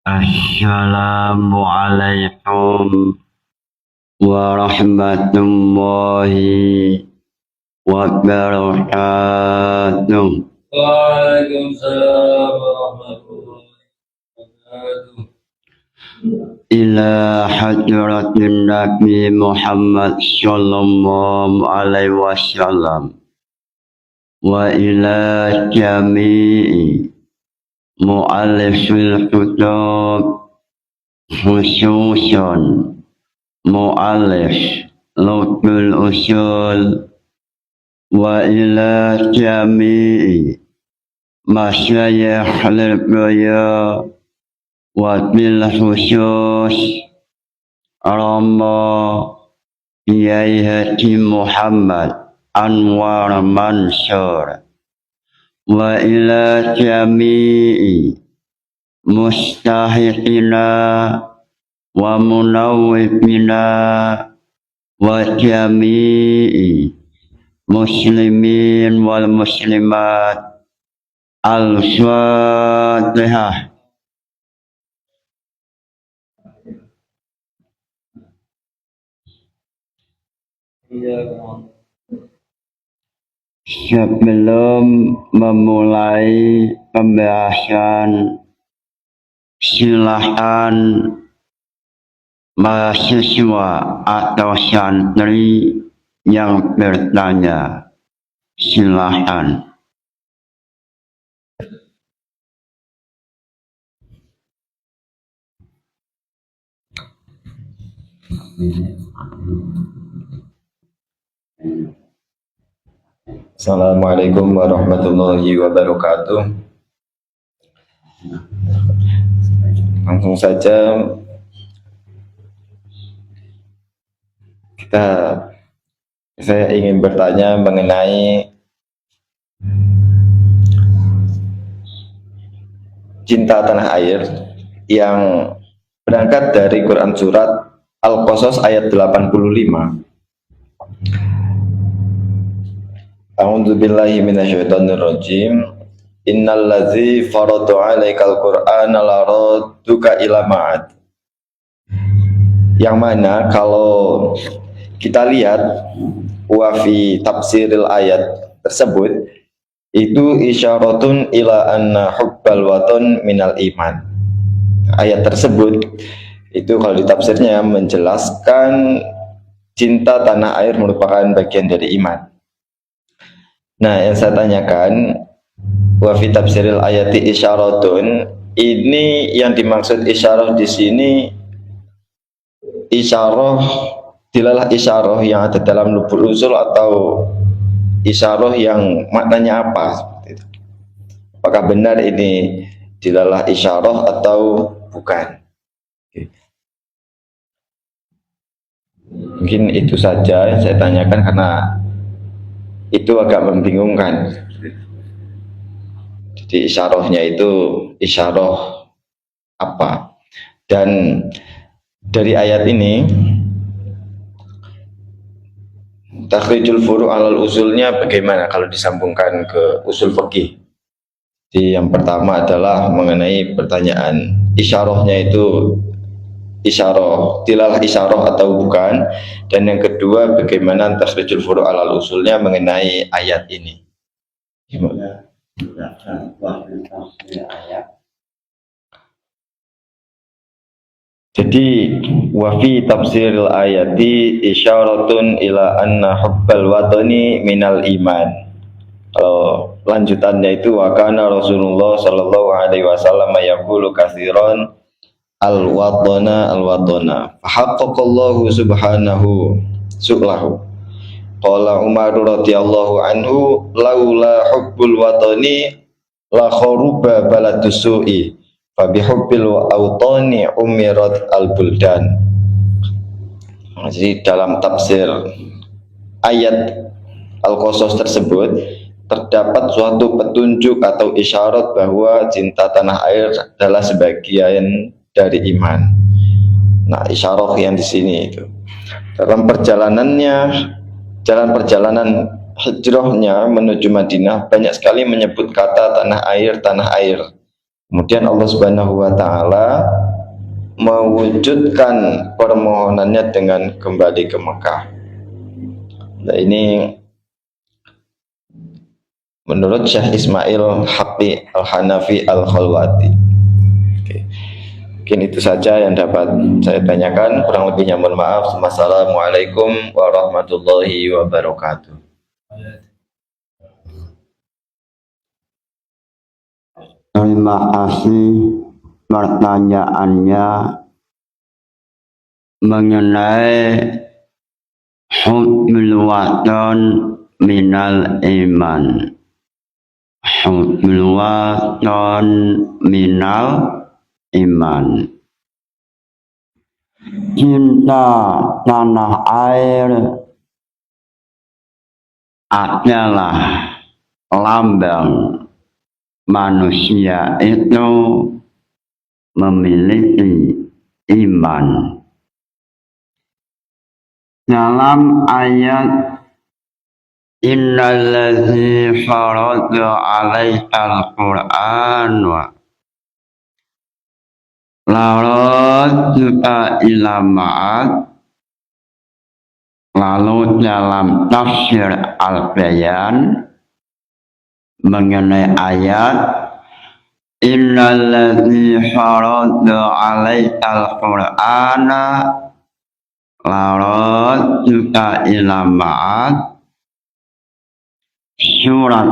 Assalamualaikum warahmatullahi wabarakatuh. Waalaikumsalam warahmatullahi wabarakatuh. Ila hadratin Nabi Muhammad sallallahu alaihi wasallam wa ila jami'i mu'allifil kutub khususan mu'allif Lutful Usul wa ila jami'i masyayikh al-baya wa bil khusus Rama Kiai Haji Muhammad Anwar Mansur wa ila jami'i mustahiqina wa munawwifina wa jami'i muslimin wal muslimat. Al-Fatihah. Sebelum memulai pembahasan, silahkan mahasiswa atau santri yang bertanya. Silahkan. Assalamualaikum warahmatullahi wabarakatuh. Langsung saja saya ingin bertanya mengenai cinta tanah air yang berangkat dari Quran surat Al-Qasas ayat 85. A'udzu billahi minasyaitonir rajim. Innal ladzi farada 'alaikal qur'ana laradduka ila ma'ad. Yang mana kalau kita lihat wa fi tafsiril ayat tersebut itu isyaratun ila anna hubbal watan minal iman. Ayat tersebut itu kalau ditafsirnya menjelaskan cinta tanah air merupakan bagian dari iman. Nah, yang saya tanyakan, wa fi tafsiril ayati isyaratun, ini yang dimaksud isyarah di sini isyarah dilalah isyarah yang ada dalam lubul usul atau isyarah yang maknanya apa? Apakah benar ini dilalah isyarah atau bukan? Mungkin itu saja yang saya tanyakan karena itu agak membingungkan. Jadi isyarahnya itu isyarah apa? Dan dari ayat ini takhrijul furu' alal usulnya bagaimana kalau disambungkan ke usul fikih? Jadi yang pertama adalah mengenai pertanyaan isyarahnya itu isyarah dilalah isyarah atau bukan, dan yang kedua bagaimana takhrijul furu' alal usulnya mengenai ayat ini. Gimana? Jadi wafi tafsiril ayati isyaratun ila anna hubbal watani minal iman. Kalau lanjutannya itu wa kana Rasulullah sallallahu alaihi wasallam yaqulu katsiran al-watana fahaqqaqallahu subhanahu sublahu. Qala Umar radhiyallahu anhu laula hubbul watani la kharuba baladus su'i fa bihubbil awtani umirat al-buldan. Jadi dalam tafsir ayat Al-Qasas tersebut terdapat suatu petunjuk atau isyarat bahwa cinta tanah air adalah sebagian dari iman. Nah, isyarat yang di sini itu dalam jalan perjalanan hijrahnya menuju Madinah banyak sekali menyebut kata tanah air, tanah air. Kemudian Allah Subhanahu wa taala mewujudkan permohonannya dengan kembali ke Mekah. Nah, ini menurut Syekh Ismail Haqqi Al-Hanafi Al-Khalwati. Oke. Mungkin itu saja yang dapat saya tanyakan, kurang lebihnya mohon maaf. Wassalamualaikum warahmatullahi wabarakatuh. Terima kasih pertanyaannya mengenai hukmul watan minal iman. Hukmul watan minal iman. Cinta tanah air adalah lambang manusia itu memiliki iman. Dalam ayat Innallazi farada 'alaikal Qur'an wa laradduka ila ma'ad, lalu dalam tafsir Al-Bayan mengenai ayat Innallazi farada 'alaikal Qur'ana laradduka ila ma'ad, surat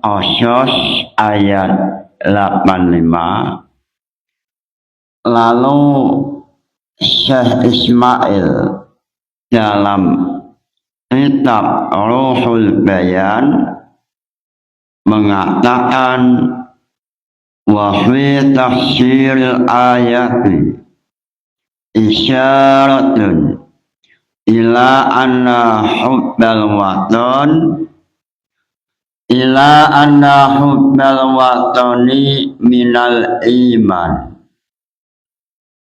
Qasas ayat 85. Lalu Syekh Ismail dalam kitab Ruhul Bayan mengatakan wa fi tafsiril ayati isyaratun ila anna hubbal watan watani minal iman.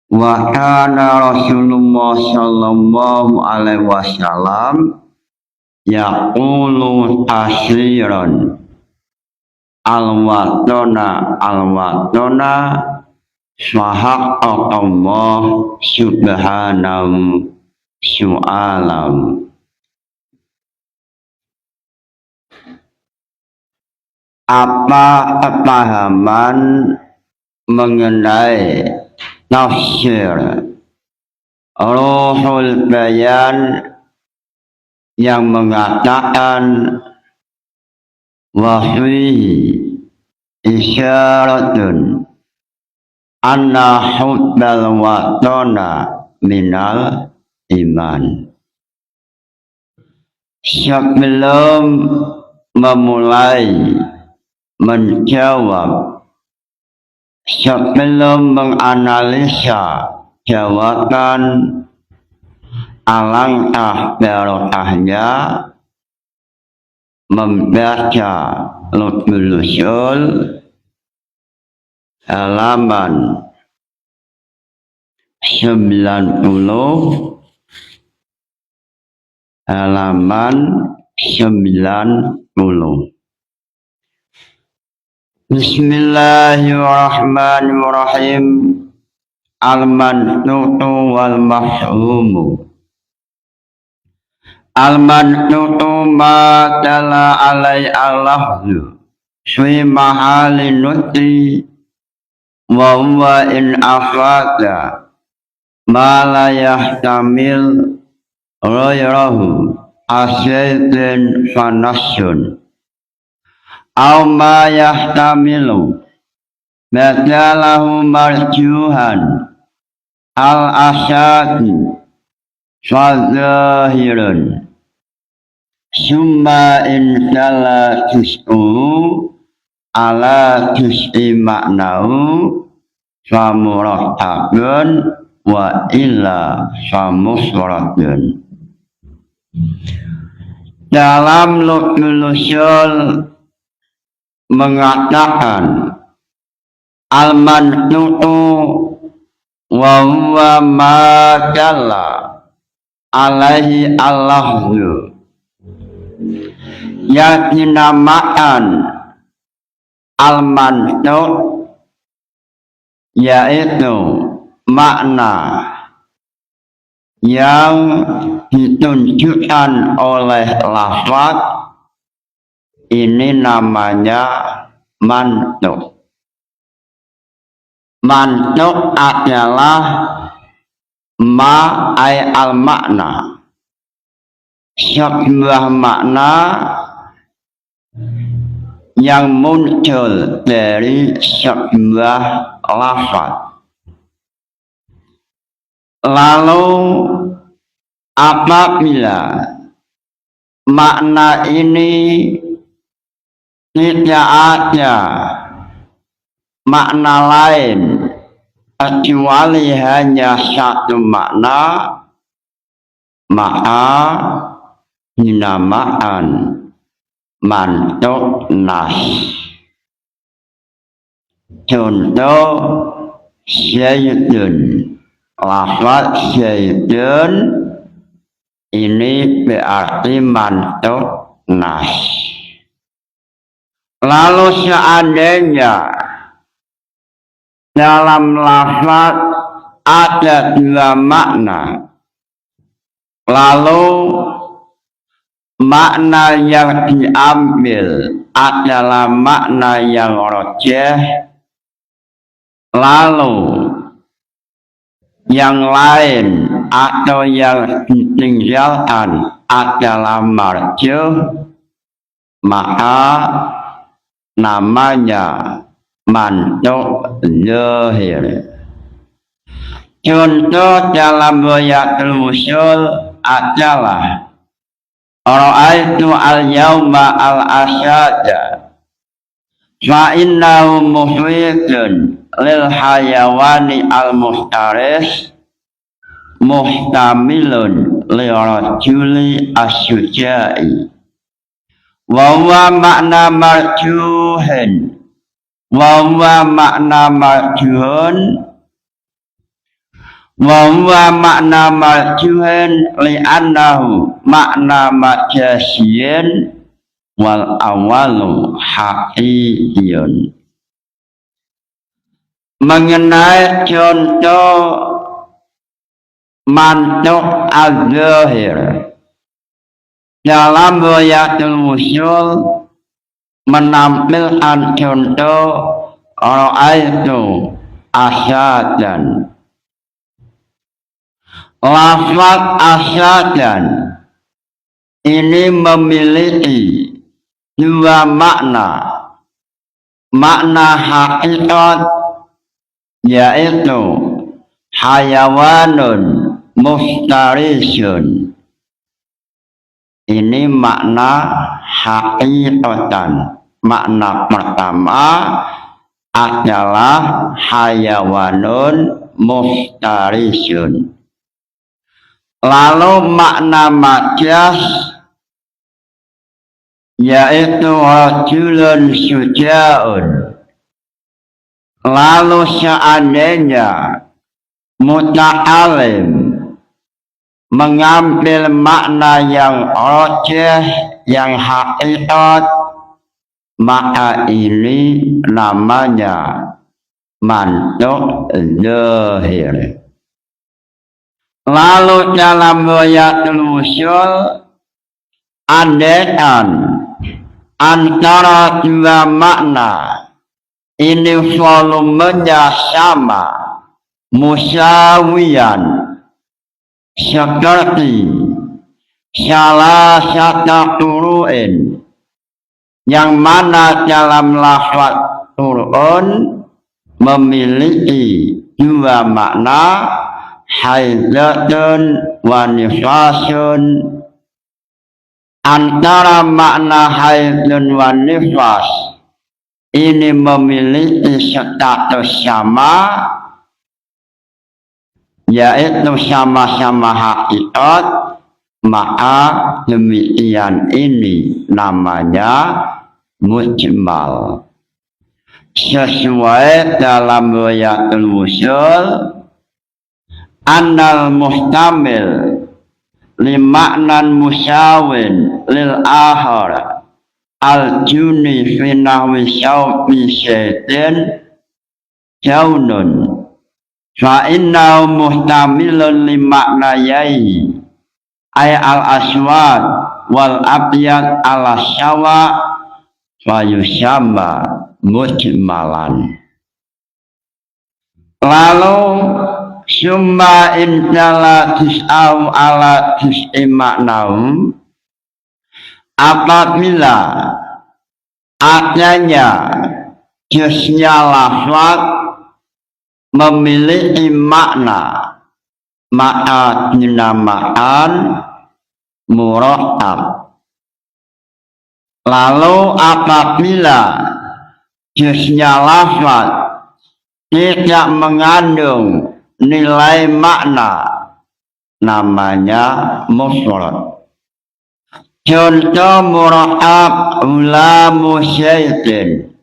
Wa kana Rasulullah sallallahu alaihi wasallam yaqulu tasyiran al-watana sahaqallah subhanahu su'alam. Apa pemahaman mengenai tafsir Ruhul Bayan yang mengatakan wahfihi isyaratun anna hubbal watana minal iman. Sebelum memulai menjawab, sebelum menganalisa jawaban, alangkah barokahnya membaca Lutful Usul halaman 90. Bismillahirrahmanirrahim. Al-mantutu wal mafhumu. Al-mantutu ma dala alai al-lafzu fi mahali nuti wa huwa in afada ma la yahtamil ghayrahu asyaitin fanasyun aw ma yahtamilu badalahu marjuhan al-asyati fadzahirun summa in dala tus'u ala tus'i maknahu famuraktabun wa illa famusratun. Dalam Lutful Usul mengatakan al-mantutu wa huwa ma dalla alaihi al-lafzu, yang dinamakan al-mantut yaitu makna yang ditunjukkan oleh lafaz ini namanya mantuk. Mantuk adalah ma ay al makna, sebuah makna yang muncul dari sebuah lafaz. Lalu apabila makna ini tidak ada makna lain kecuali hanya satu makna, maka dinamakan mantuk nas. Contoh Zaidun, lafaz Zaidun ini berarti mantuk nas. Lalu seandainya dalam lafaz ada dua makna, lalu makna yang diambil adalah makna yang rajih, lalu yang lain atau yang ditinggalkan adalah marjuh, maka namanya mantuk zahir. Contoh dalam Ghayatul Wusul adalah ra'aitu al-yawma al-asada fa innahu muhitun lil hayawani al-muhtaris muhtamilun li rajuli asyujai wa huwa makna marjuhin wa huwa makna marjuhun wa huwa makna marjuhin li'annahu makna majasiyin wal awalu haqiqiyun. Mengenai contoh mantuk al-zahir dalam Ghayatul Wusul menampilkan contoh ra'aitu asyadan. Lafaz asyadan ini memiliki dua makna. Makna hakikat yaitu hayawanun muftarisun. Ini makna hakikatan. Makna pertama adalah hayawanun muftarisun. Lalu makna majaz yaitu rajulun syuja'un. Lalu seandainya muta'alim mengambil makna yang rajih, yang hakikat, maka ini namanya mantuk zahir. Lalu dalam Ghayatul Wusul andaikan antara dua makna ini volumenya sama, musawiyan, seperti salah satu turu'in, yang mana dalam lafaz turun memiliki dua makna, haidatun wa nifasun. Antara makna haidun wa nifas ini memiliki status sama, yaitu sama-sama hakikat, maka demikian ini namanya mujmal. Sesuai dalam Ghayatul Wusul, annal muhtamil limaknan musyawin lil akhar al juni fi nahwi syawfi syaitin jaunun fa innahu muhtamilun limaknayai ay al aswad wal abyad ala syawa fa yusamma mujmalan. Lalu summa intala tis'au ala tis'i maknaum, apabila adanya jusnya lafaz memiliki makna maka dinamakan murakkab. Lalu apabila jusnya lafaz tidak mengandung nilai makna namanya mufrad. Contoh murakkab hulamu syaitin.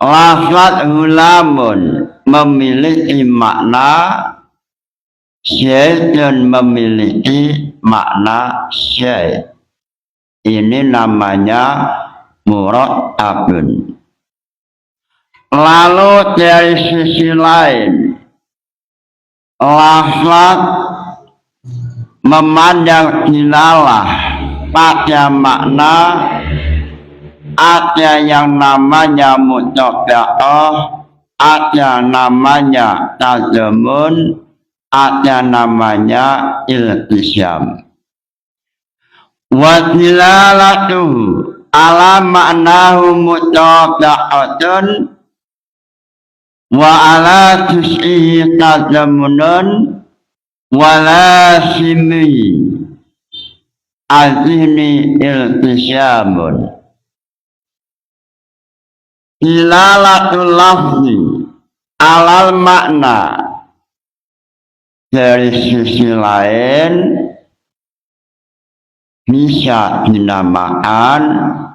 Lafaz hulamun memiliki makna, syaitun memiliki makna syait. Ini namanya murakkabun. Lalu dari sisi lain, lafaz memandang dilalah pada makna, ada yang namanya mutaba'ah, ada namanya tazamun, ada namanya iltizam. Wa dilalatuhu ala ma'nahu mutaba'atun wa ala tus'ihi tazamunun wa lasimihi azhni iltizamun. Dilalatul lafzi alal makna, dari sisi lain bisa dinamakan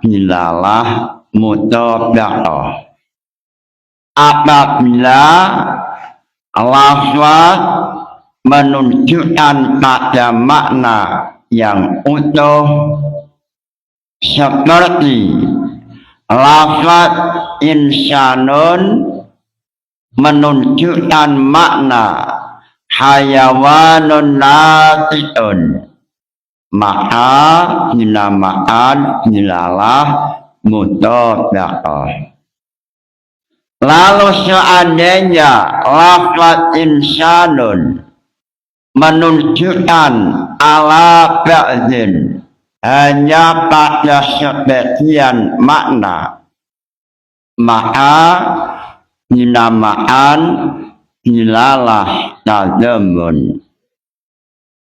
dilalah mutaba'ah. Apabila lafaz menunjukkan pada makna yang utuh, seperti lafaz insanun menunjukkan makna hayawanun natiqun, maka dinamakan dilalah mutaba'ah. Lalu seandainya lafaz insanun menunjukkan ala ba'din, hanya pada sebagian makna, maka dinamakan dilalah tazamun.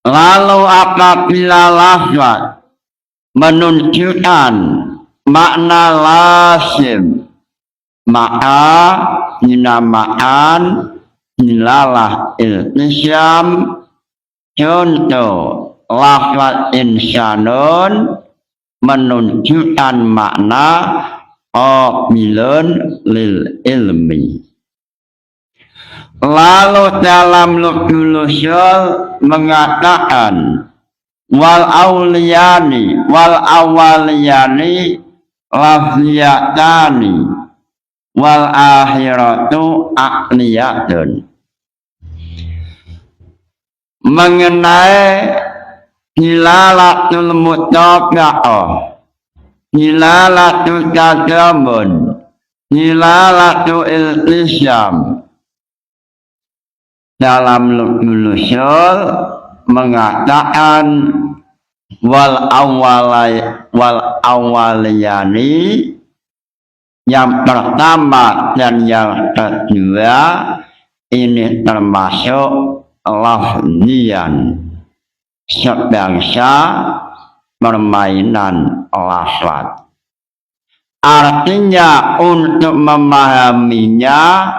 Lalu apabila lafaz menunjukkan makna lasim, maka dinamakan dilalah iltizam. Contoh lafaz insanun menunjukkan makna qabilun lil ilmi. Lalu dalam lugul usul mengatakan wal auliyani wal awaliyani lafziyatani wal akhiratu aqliyatun. Mengenai dilalatul mutaba'ah, dilalatul tazamun, dilalatul iltizam, dalam lugul usul mengatakan wal awaliyani, yang pertama dan yang kedua ini termasuk lafzian, sebangsa permainan lafaz. Artinya untuk memahaminya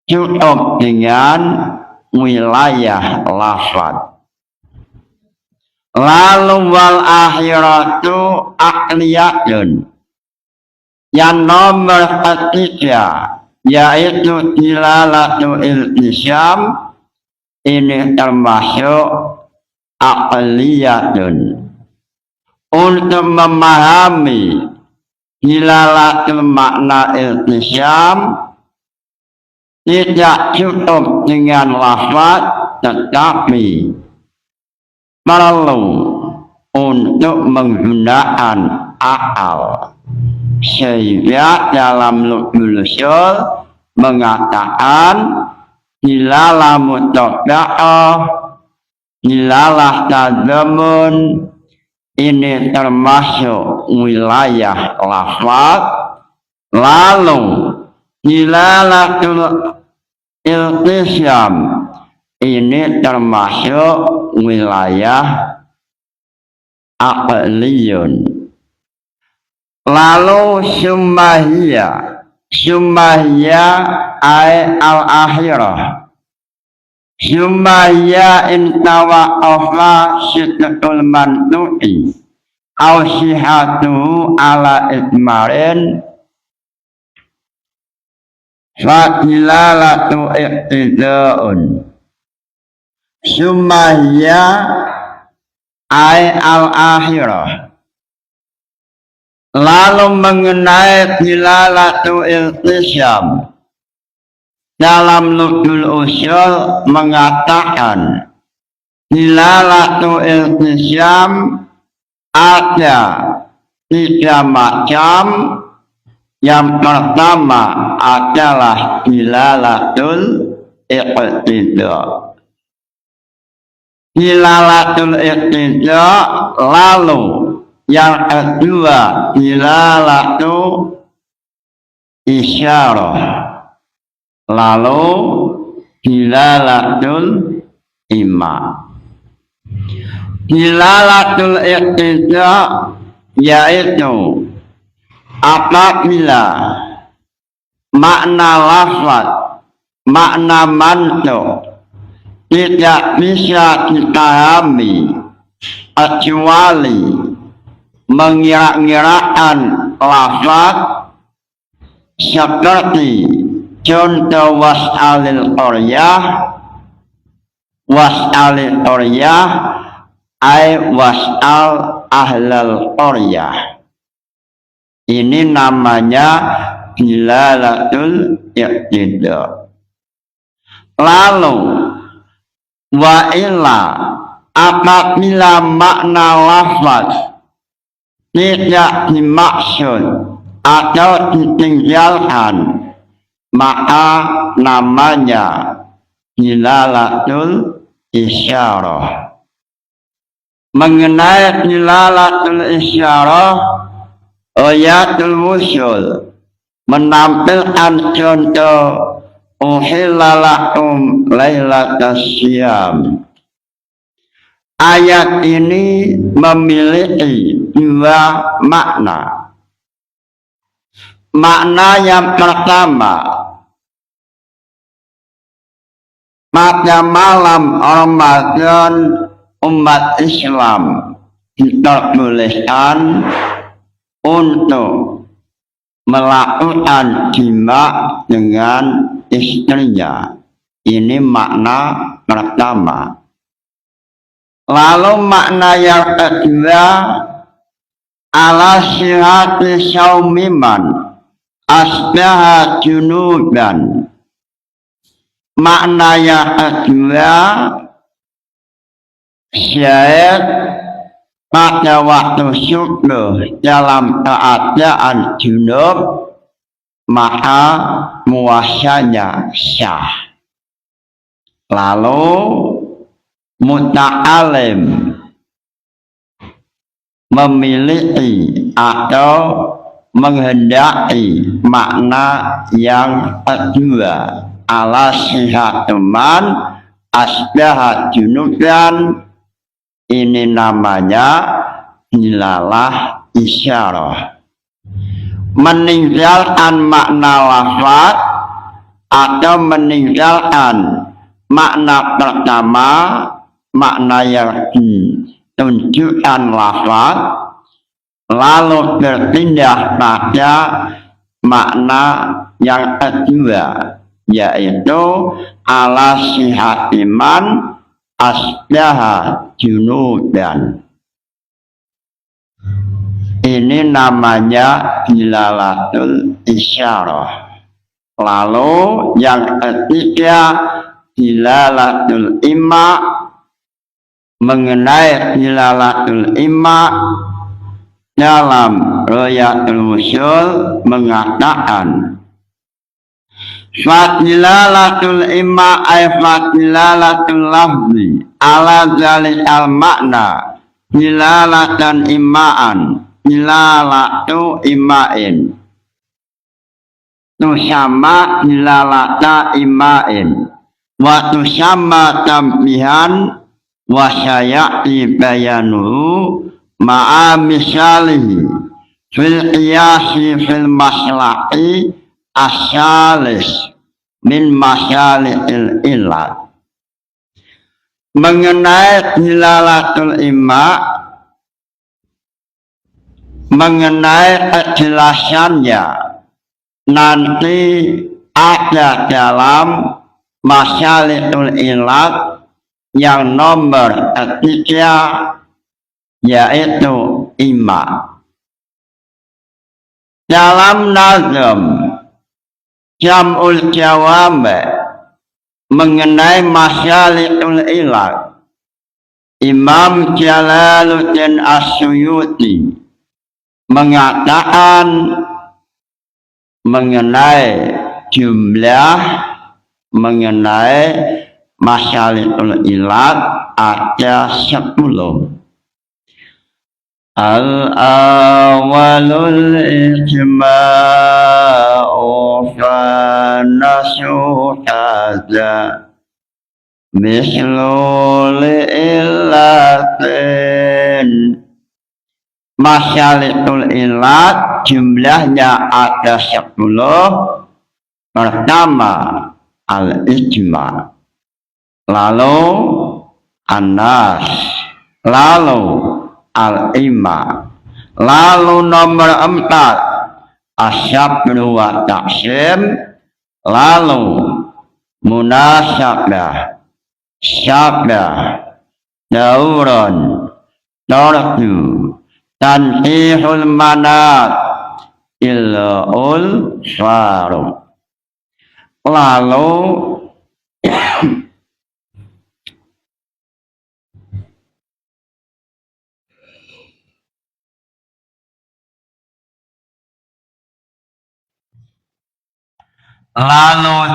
cukup dengan wilayah lafaz. Lalu wal akhiratu aqliyatun, yang nomor ketiga yaitu dilalatu iltizam, ini termasuk aqliyatun. Untuk memahami dilalatul makna iltizam, tidak cukup dengan lafaz, tetapi perlu untuk menggunakan akal. Sehingga dalam Lughul Ushul mengatakan dilalah mutaba'ah, dilalah tadammun, ini termasuk wilayah lafaz. Lalu dilalatul iltisam, ini termasuk wilayah aqliyun. Lalu summahiyya ay al-akhirah. Summahiyya intawaqafa sidqul mantu'i aw sihatuhu ala itmarin fa'ilalatu iqtida'un. Summahiyya ay al-akhirah. Lalu mengenai dilalatu iltisam, dalam Lughul Ushul mengatakan dilalatu iltisam ada 3 macam. Yang pertama adalah dilalatul iqtida'. Dilalatul iqtida', lalu yang kedua dilalatu isyarah, lalu dilalatul ima. Dilalatul iqtida' yaitu apabila makna lafaz, makna mantuk tidak bisa dipahami kecuali mengira-ngirakan lafaz, seperti contoh was'alil qaryah ay was'al ahlal qaryah. Ini namanya dilalatul iqtida'. Lalu wa illa, apabila makna lafaz tidak dimaksud atau ditinggalkan, maka namanya dilalatul isyarah. Mengenai dilalatul isyarah, ayatul wusul menampilkan contoh uhilla lakum lailatas syiyam. Ayat ini memiliki 2 makna. Makna yang pertama, pada malam Ramadan umat Islam diperbolehkan untuk melakukan jima dengan istrinya. Ini makna pertama. Lalu makna yang kedua, ala sihati saumiman asbaha junuban. Makna yang kedua, syahid pada waktu syukur dalam keadaan junub, maka puasanya sah. Lalu muta'alim memiliki atau menghendaki makna yang kedua, ala sihatuman asbahat junuban. Ini namanya dilalah isyarah. Meninggalkan makna lafaz atau meninggalkan makna pertama, makna yang ditunjukkan lafaz, lalu berpindah pada makna yang kedua, yaitu ala sihatiman asbaha junudan. Ini namanya dilalatul isyarah. Lalu yang ketiga dilalatul imma, mengenai dilalatul imma dalam Royatul Usul mengatakan Fadilalatul imma ay fadilalatul lafzi ala zalikal makna dilalatan imma'an dilalatu imma'in tusamma dilalata imma'in wa tusamma tambihan wa sayati bayanuhu ma'a misalihi fil qiyasi fil maslahi asyalis min masyalil ilat. Mengenai dilalatul imma, mengenai kejelasannya nanti ada dalam masyalil ilat yang nomor ketiga, yaitu imma. Dalam nazm Jam'ul Jawami mengenai masyalil ilat, Imam Jalaluddin As-Suyuti mengatakan mengenai jumlah, mengenai masyalil ilat ada 10. Al-awwalul ijma'u fa nasu hadza mislu illatin. Masyalil ilat jumlahnya ada 10. Pertama al-ijma', lalu an-nas, lalu al-imma, lalu nomor 4 asyabru wa taksim, lalu munasabah, syabah, daurun, tordu, tanhihul manat, ilul farum. Lalu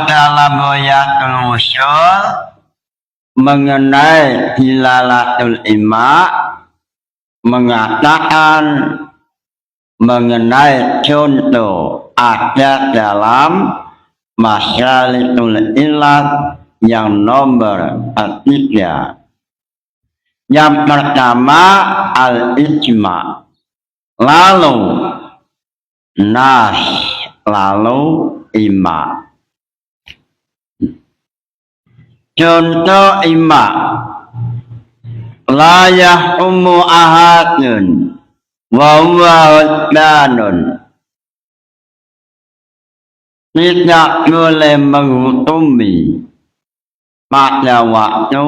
dalam Royatul Usul mengenai dilalatul imma mengatakan mengenai contoh ada dalam masyalil ilat yang nomor 3. Yang pertama al-ijma', lalu nas, lalu imma. Contoh imma, la yahkumu ahadun wa huwa huddanun, tidak boleh menghukumi pada waktu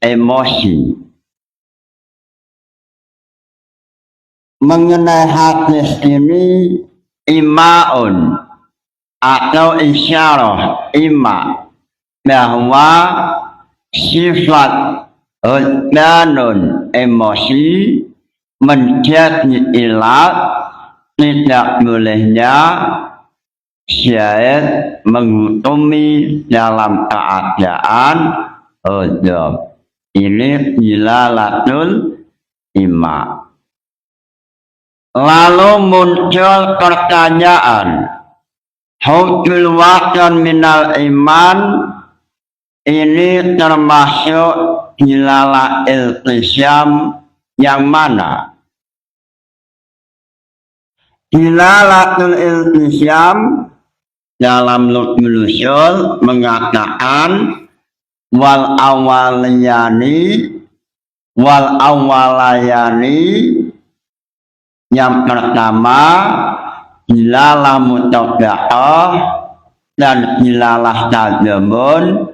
emosi. Mengenai hadis ini ima'un atau isyarah imma bahwa sifat huddanun emosi menjadi ilat tidak bolehnya syahid menghukumi dalam keadaan hudud. Ini dilalatul imma. Lalu muncul pertanyaan, hukmul waqan minal iman ini termasuk dilala iltisyam yang mana? Dilalatul iltisyam dalam Luqmul Usul mengatakan wal awalayani, yang pertama dilalah mutaba'ah dan dilalah tadamun,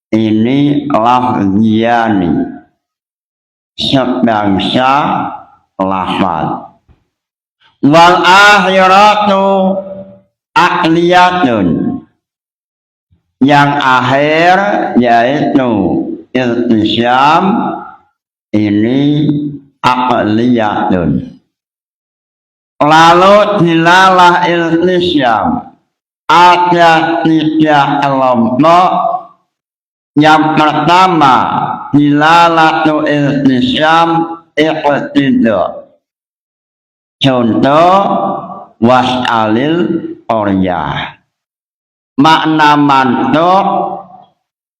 ini lafziyani sebangsa lafaz. Wal akhiratu akliyatun, Yang akhir yaitu iltizam ini aqliyatun. Lalu dilalah iltizam ada 3 kelompok. Yang pertama dilalatu iltizam iqtidah. Contoh was'alil qaryah. Makna mantuk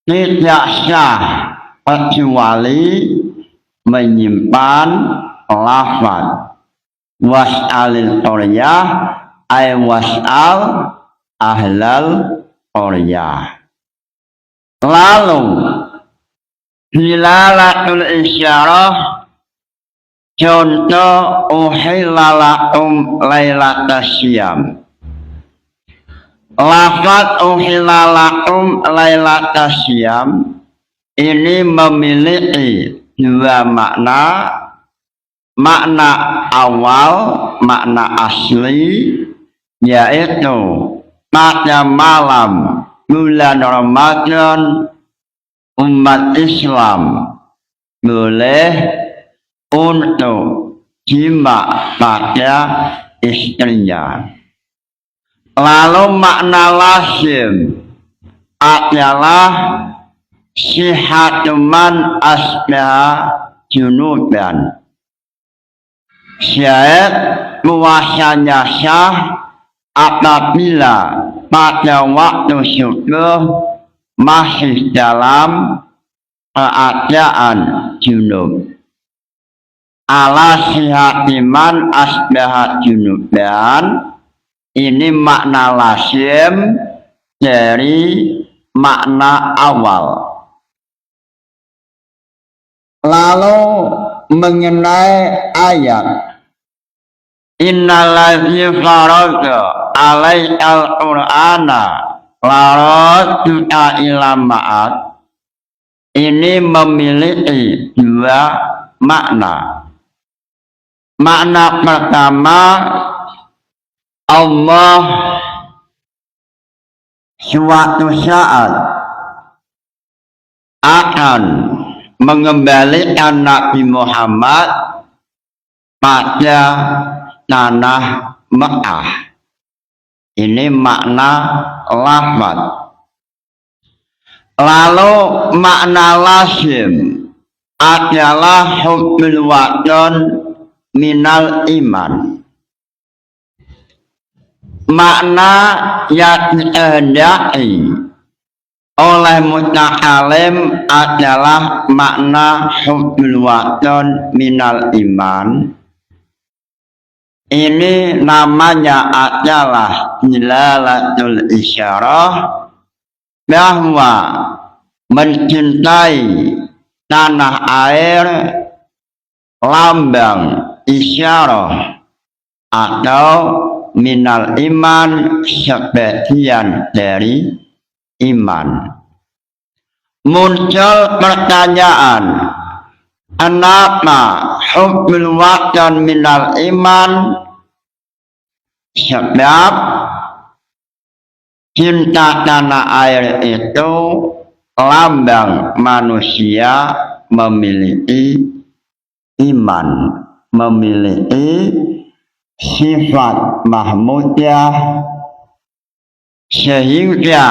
tidak sah kecuali menyimpan lafaz. Was'alil qaryah ay was'al ahlal qaryah. Lalu dilalatul isyarah contoh uhillalakum lailatas syiyam. Lafaz uhillalakum lailatas syiyam ini memiliki 2 makna. Makna awal, makna asli yaitu pada malam bulan Ramadan umat Islam boleh untuk jima pada istrinya. Lalu makna lazim adalah sihatuman asbaha junuban. Syahid puasanya sah apabila pada waktu subuh masih dalam keadaan junub. Ala sihatiman asbahat junuban ini makna lazim dari makna awal. Lalu mengenai ayat Innalazi farada alaikal qur'ana laradduka ila ma'ad ini memiliki 2 makna. Makna pertama Allah suatu saat akan mengembalikan Nabi Muhammad pada tanah Mekah. Ini makna lafaz. Lalu makna lazim adalah hubbul wadon minal iman. Makna yang dikehendaki oleh mutakalim adalah makna hubbul wadon minal iman. Ini namanya adalah dilalatul isyarah bahwa mencintai tanah air lambang isyarah atau minal iman sebagian dari iman. Muncul pertanyaan, kenapa hubbul wadon minal iman? Sebab cinta tanah air itu lambang manusia memiliki iman, memiliki sifat mahmudiyah, sehingga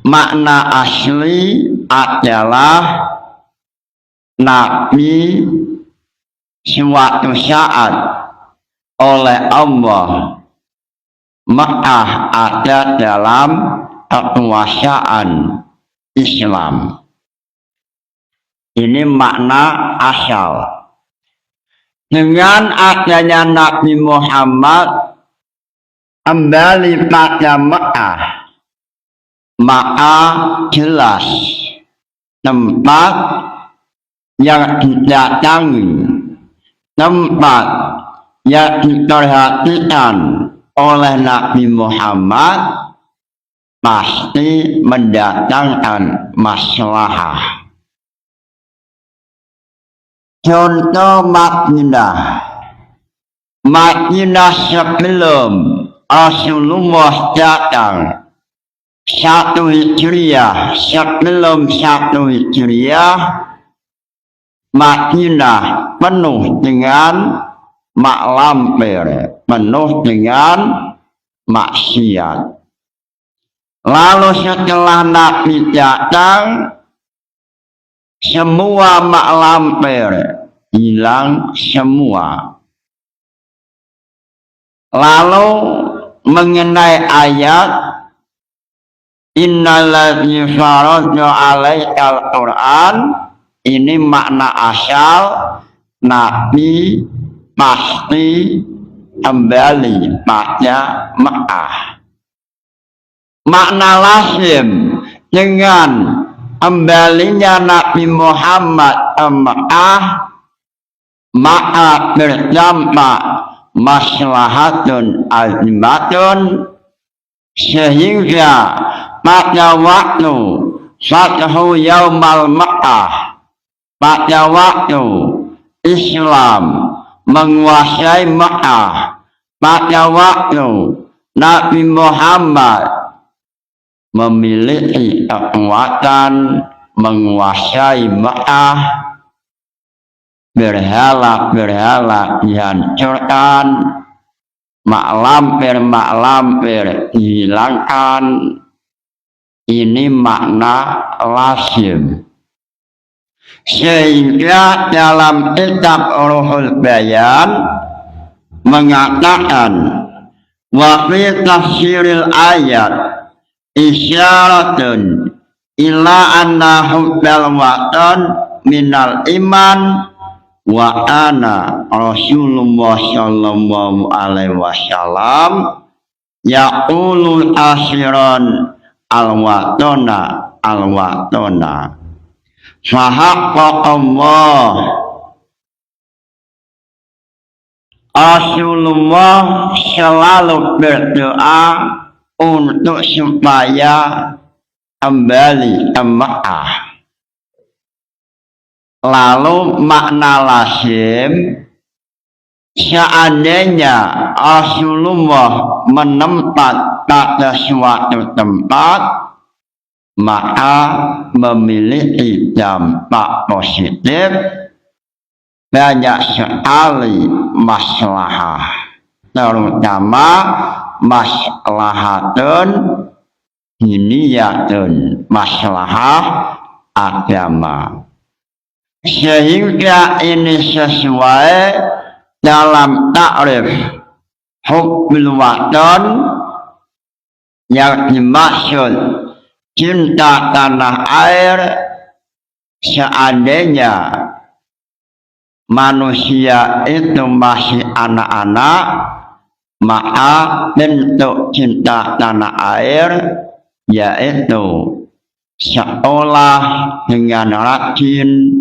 makna asli adalah Nabi suatu saat oleh Allah Mekah ada dalam kekuasaan Islam. Ini makna asal. Dengan adanya Nabi Muhammad kembali pada Mekah, maka jelas tempat yang didatangi, tempat yang diperhatikan oleh Nabi Muhammad pasti mendatangkan maslahah. Contoh Madinah sebelum Rasulullah datang 1 Hijriah, sebelum 1 Hijriah, Madinah penuh dengan mak lampir, penuh dengan maksiat. Lalu setelah Nabi datang, semua mak lampir hilang semua. Lalu mengenai ayat Innalladzi faradna 'alaikal Qur'an, ini makna asal Nabi pasti kembali pada Mekah. Makna lazim dengan kembalinya Nabi Muhammad ke Mekah, maka berdampak maslahatun azimatun, sehingga pada waktu Fathu Yaumal Mekah, pada waktu Islam menguasai Mekah, pada waktu Nabi Muhammad memiliki kekuatan menguasai Mekah, berhala-berhala dihancurkan, mak lampir dihilangkan. Ini makna lazim. Sehingga dalam kitab Ruhul Bayan mengatakan wa fi tafsiril ayat isyaratun ila anna hubbal watan minal iman wa ana Rasulullah sallallahu alaihi wasallam yaqulu akhiran al-watona fahaqqallah. Rasulullah selalu berdoa untuk supaya kembali ke Mekah. Lalu makna lazim, seandainya Rasulullah menempat pada suatu tempat, maka memiliki dampak positif banyak sekali maslahah, terutama maslahatun diniyatun, maslahah agama. Sehingga ini sesuai dalam takrif hubbul watan, yang dimaksud cinta tanah air. Seandainya manusia itu masih anak-anak, maka bentuk cinta tanah air yaitu sekolah dengan rajin,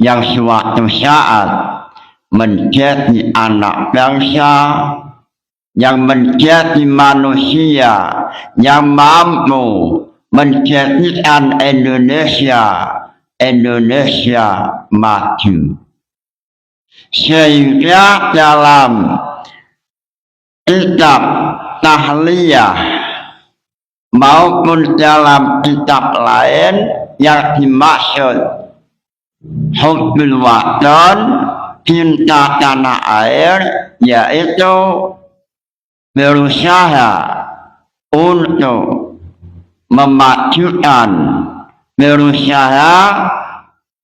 yang suatu saat menjadi anak bangsa, yang menjadi manusia yang mampu menjadikan Indonesia maju. Sehingga dalam kitab tahliyah maupun dalam kitab lain yang dimaksud hubbul watan, cinta tanah air, yaitu berusaha untuk memajukan, berusaha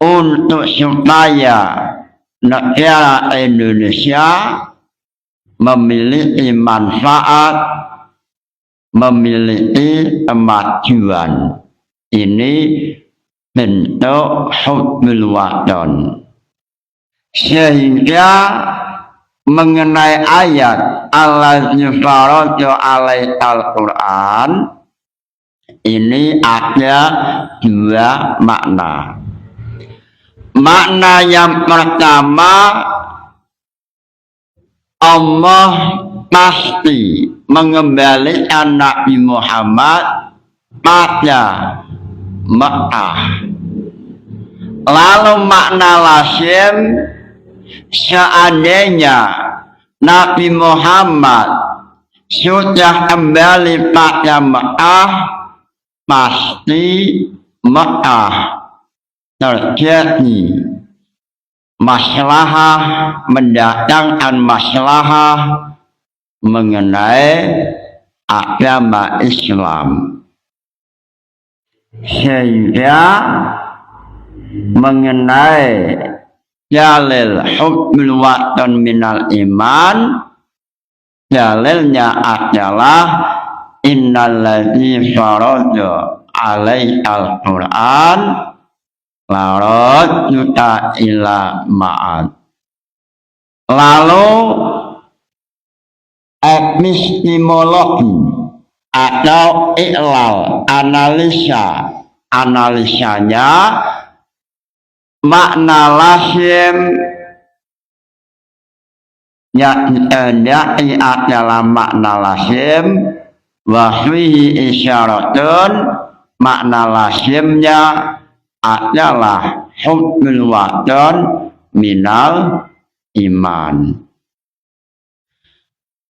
untuk supaya negara Indonesia memiliki manfaat, memiliki kemajuan. Ini bentuk hubbul watan. Sehingga mengenai ayat alladzī faradna 'alaikal Qur'an, ini ada dua makna. Makna yang pertama, Allah pasti mengembalikan Nabi Muhammad pada Mekah. Lalu makna lazim, seandainya Nabi Muhammad sudah kembali pada Mekah, pasti Mekah terjadi maslahah, mendatangkan maslahah mengenai agama Islam, sehingga mengenai dalil hukmul watan minal iman, dalilnya adalah innalladzi farada alaikal Qur'an laradduka ila ma'ad. Lalu epistemologi atau iklal, analisanya makna lazim yakni adalah makna lazim, wahwihi isyaratun, makna lazimnya adalah hukmul watan minal iman.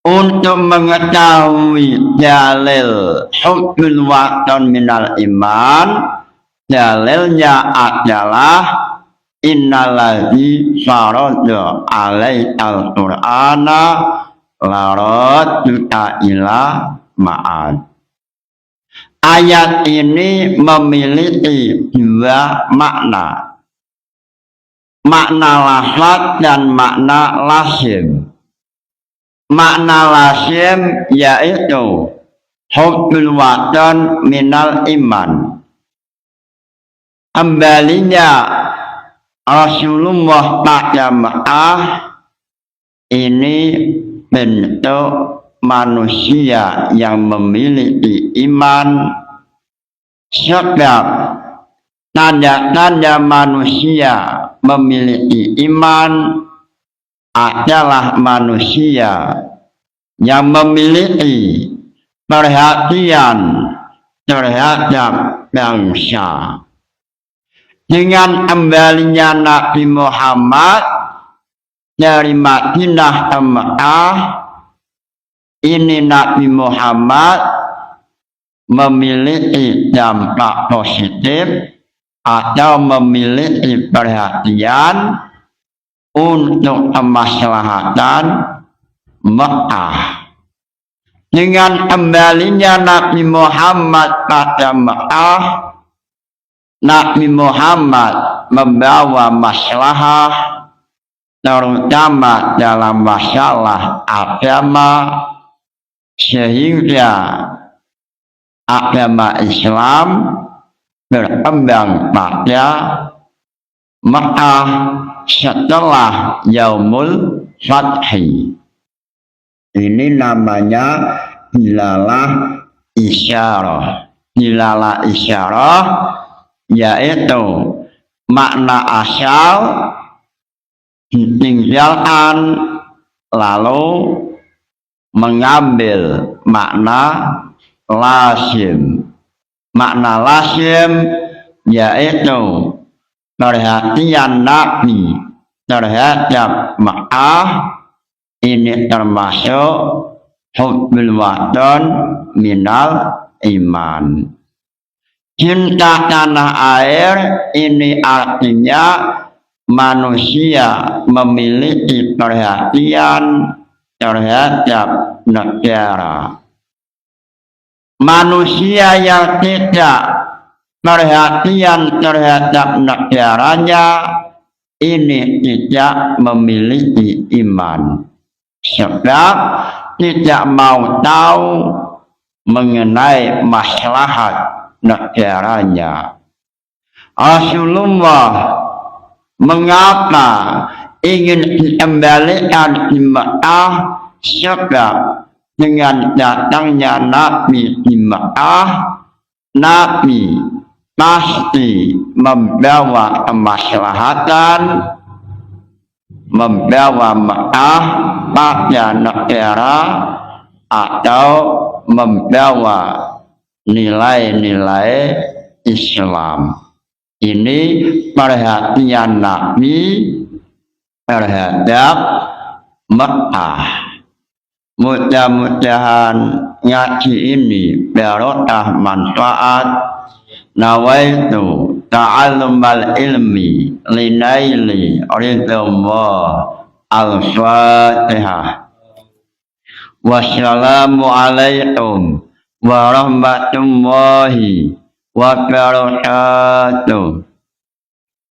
Untuk mengetahui dalil hukmul watan minal iman, dalilnya adalah innalladzi farada alaikal Qur'ana laradduka ila ma'ad. Ayat ini memiliki dua makna, makna lafaz dan makna lazim. Makna lazim yaitu hukmul watan minal iman, kembalinya Rasulullah pada Mekah ini bentuk manusia yang memiliki iman, sebab tanda-tanda manusia memiliki iman adalah manusia yang memiliki perhatian terhadap bangsa. Dengan kembalinya Nabi Muhammad dari Madinah ke Mekah, ini Nabi Muhammad memiliki dampak positif atau memiliki perhatian untuk kemaslahatan Mekah. Dengan kembalinya Nabi Muhammad pada Mekah, Nabi Muhammad membawa maslahah terutama dalam masalah agama, sehingga agama Islam berkembang pada Mekah setelah Yaumul Fathi. Ini namanya dilalah isyarah. Dilalah isyarah yaitu makna asal ditinggalkan lalu mengambil makna lazim. Makna lazim yaitu perhatian Nabi terhadap Mekah, ini termasuk hukmul watan minal iman. Cinta tanah air ini artinya manusia memiliki perhatian terhadap negara. Manusia yang tidak perhatian terhadap negaranya ini tidak memiliki iman, sebab tidak mau tahu mengenai maslahat negaranya. Rasulullah mengapa ingin dikembalikan di Mekah, sebab dengan datangnya Nabi di Mekah, Nabi pasti membawa kemaslahatan, membawa Mekah pada negara atau membawa nilai-nilai Islam. Ini perhatian Nabi terhadap Mekah. Mudah-mudahan ngaji ini barokah manfaat nawaitu ta'allumal ilmi linaili ridallah. Al-Fatihah. Wassalamu alaikum warahmatullahi wabarakatuh.